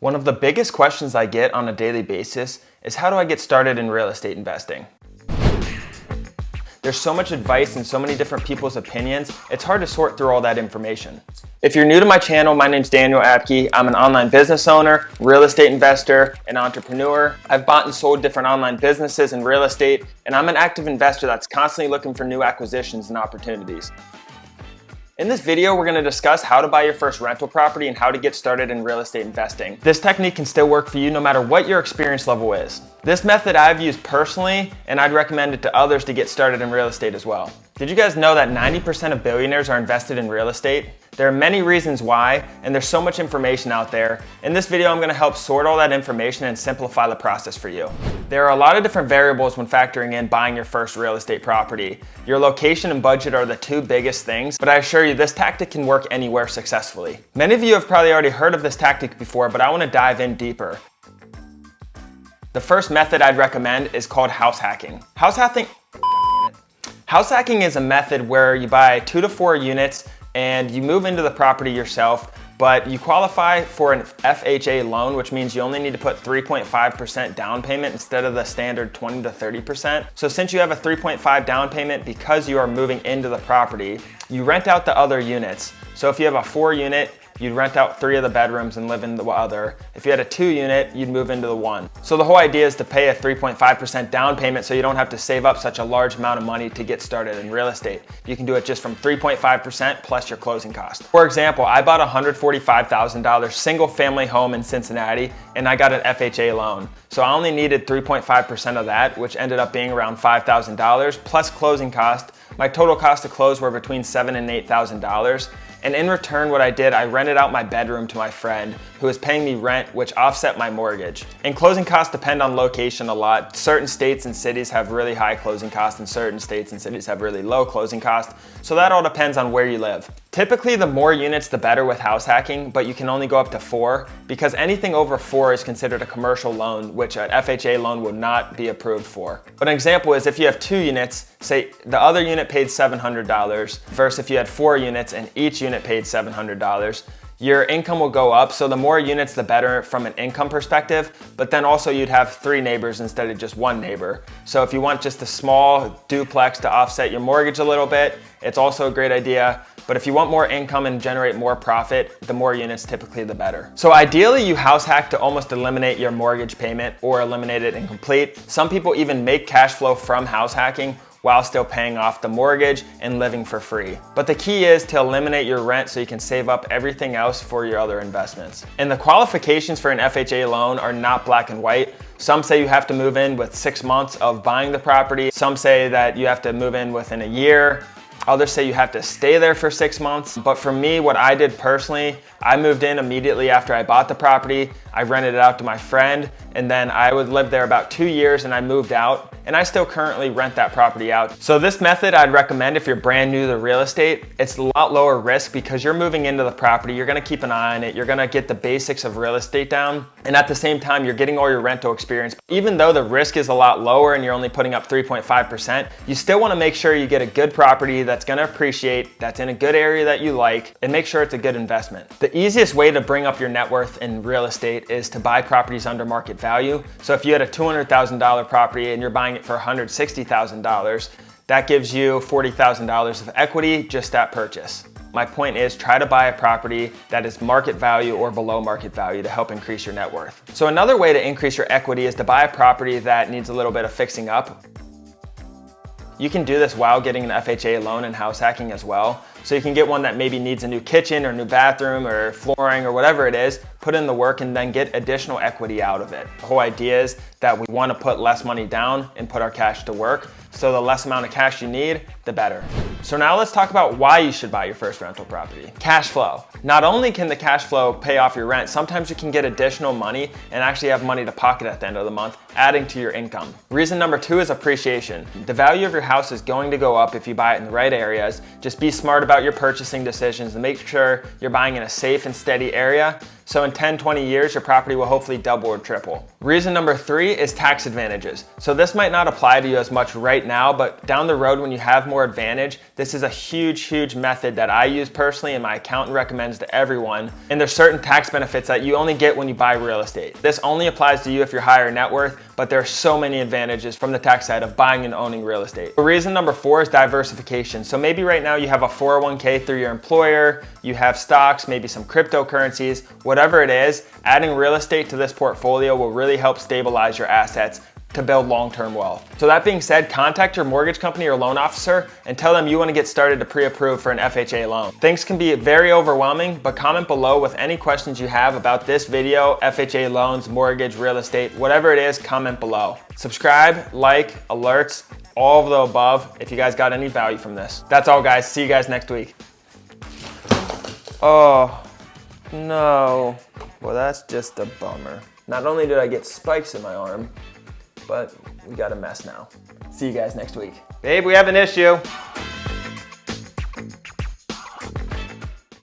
One of the biggest questions I get on a daily basis is how do I get started in real estate investing? There's so much advice and so many different people's opinions, it's hard to sort through all that information. If you're new to my channel, my name's Daniel Apke. I'm an online business owner, real estate investor, and entrepreneur. I've bought and sold different online businesses in real estate, and I'm an active investor that's constantly looking for new acquisitions and opportunities. In this video, we're going to discuss how to buy your first rental property and how to get started in real estate investing. This technique can still work for you no matter what your experience level is. This method I've used personally, and I'd recommend it to others to get started in real estate as well. Did you guys know that 90% of billionaires are invested in real estate? There are many reasons why, and there's so much information out there. In this video, I'm going to help sort all that information and simplify the process for you. There are a lot of different variables when factoring in buying your first real estate property. Your location and budget are the two biggest things, but I assure you this tactic can work anywhere successfully. Many of you have probably already heard of this tactic before, but I want to dive in deeper. The first method I'd recommend is called house hacking. House hacking is a method where you buy 2 to 4 units and you move into the property yourself, but you qualify for an FHA loan, which means you only need to put 3.5% down payment instead of the standard 20 to 30%. So since you have a 3.5 down payment, because you are moving into the property, you rent out the other units. So if you have a 4 unit, you'd rent out 3 of the bedrooms and live in the other. If you had a 2 unit, you'd move into the 1. So the whole idea is to pay a 3.5% down payment so you don't have to save up such a large amount of money to get started in real estate. You can do it just from 3.5% plus your closing cost. For example, I bought a $145,000 single family home in Cincinnati and I got an FHA loan. So I only needed 3.5% of that, which ended up being around $5,000 plus closing cost. My total cost to close were between $7,000 and $8,000. And in return, what I did, I rented out my bedroom to my friend who was paying me rent, which offset my mortgage. And closing costs depend on location a lot. Certain states and cities have really high closing costs and certain states and cities have really low closing costs. So that all depends on where you live. Typically, the more units, the better with house hacking, but you can only go up to 4 because anything over 4 is considered a commercial loan, which an FHA loan would not be approved for. But an example is if you have 2 units, say the other unit paid $700 versus if you had 4 units and each unit paid $700, your income will go up. So the more units, the better from an income perspective, but then also you'd have 3 neighbors instead of just 1 neighbor. So if you want just a small duplex to offset your mortgage a little bit, it's also a great idea. But if you want more income and generate more profit, the more units typically the better. So ideally you house hack to almost eliminate your mortgage payment or eliminate it incomplete. Some people even make cash flow from house hacking while still paying off the mortgage and living for free. But the key is to eliminate your rent so you can save up everything else for your other investments. And the qualifications for an FHA loan are not black and white. Some say you have to move in with 6 months of buying the property. Some say that you have to move in within a year. Others say you have to stay there for 6 months. But for me, what I did personally, I moved in immediately after I bought the property. I rented it out to my friend, and then I would live there about 2 years and I moved out, and I still currently rent that property out. So this method I'd recommend if you're brand new to real estate. It's a lot lower risk because you're moving into the property, you're gonna keep an eye on it, you're gonna get the basics of real estate down, and at the same time, you're getting all your rental experience. Even though the risk is a lot lower and you're only putting up 3.5%, you still wanna make sure you get a good property that's gonna appreciate, that's in a good area that you like, and make sure it's a good investment. The easiest way to bring up your net worth in real estate is to buy properties under market value. So if you had a $200,000 property and you're buying it for $160,000, that gives you $40,000 of equity just at purchase. My point is try to buy a property that is market value or below market value to help increase your net worth. So another way to increase your equity is to buy a property that needs a little bit of fixing up. You can do this while getting an FHA loan and house hacking as well. So you can get one that maybe needs a new kitchen or new bathroom or flooring or whatever it is, put in the work and then get additional equity out of it. The whole idea is that we want to put less money down and put our cash to work. So the less amount of cash you need, the better. So now let's talk about why you should buy your first rental property. Cash flow. Not only can the cash flow pay off your rent, sometimes you can get additional money and actually have money to pocket at the end of the month, adding to your income. Reason number 2 is appreciation. The value of your house is going to go up if you buy it in the right areas. Just be smart about your purchasing decisions and make sure you're buying in a safe and steady area. So in 10, 20 years, your property will hopefully double or triple. Reason number 3 is tax advantages. So this might not apply to you as much right now, but down the road when you have more advantage, this is a huge method that I use personally and my accountant recommends to everyone. And there's certain tax benefits that you only get when you buy real estate. This only applies to you if you're higher net worth, but there are so many advantages from the tax side of buying and owning real estate. Reason number 4 is diversification. So maybe right now you have a 401k through your employer, you have stocks, maybe some cryptocurrencies, whatever it is, adding real estate to this portfolio will really help stabilize your assets to build long-term wealth. So that being said, contact your mortgage company or loan officer and tell them you want to get started to pre-approve for an FHA loan. Things can be very overwhelming, but comment below with any questions you have about this video, FHA loans, mortgage, real estate, whatever it is, comment below. Subscribe, like, alerts, all of the above if you guys got any value from this. That's all guys, see you guys next week. Oh, no. Well, that's just a bummer. Not only did I get spikes in my arm, but we got a mess now. See you guys next week. Babe, we have an issue.